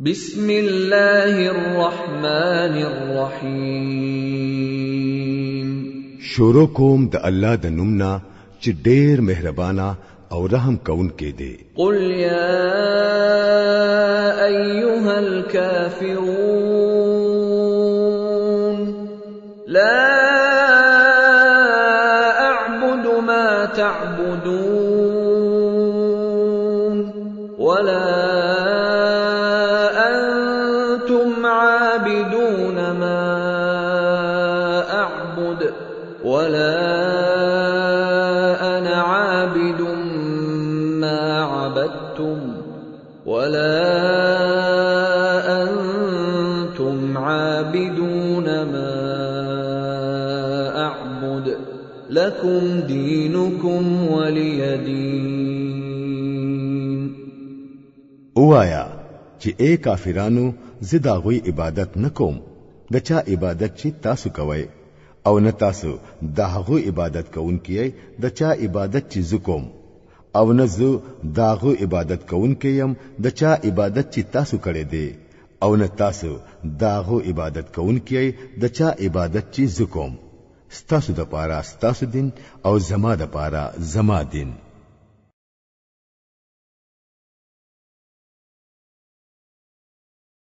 بسم الله الرحمن الرحیم. شروع کوم د الله د نومنا چې ډېر مهربانا او رحم کون کې دی. قل یا ایها الكافرون لا اعبد ما تعبدون ولا عابدون ما أعبد ولا أنا عابد ما عبدتم ولا أنتم عابدون ما أعبد لكم دينكم ولي دين. اوایا چې اے کافرانو زدا غوی عبادت نکوم د چا عبادت چې تاسو کوئ او نه تاسو د هغه عبادت کوونکی د چا عبادت چې زکوم او نه زه د هغه عبادت کوونکی يم د چا عبادت چې تاسو کړی دی او نه تاسو د هغه عبادت کوونکی د چا عبادت چې زکوم. ستاسو د پاره ستاسو دین او زما د پاره زما دین.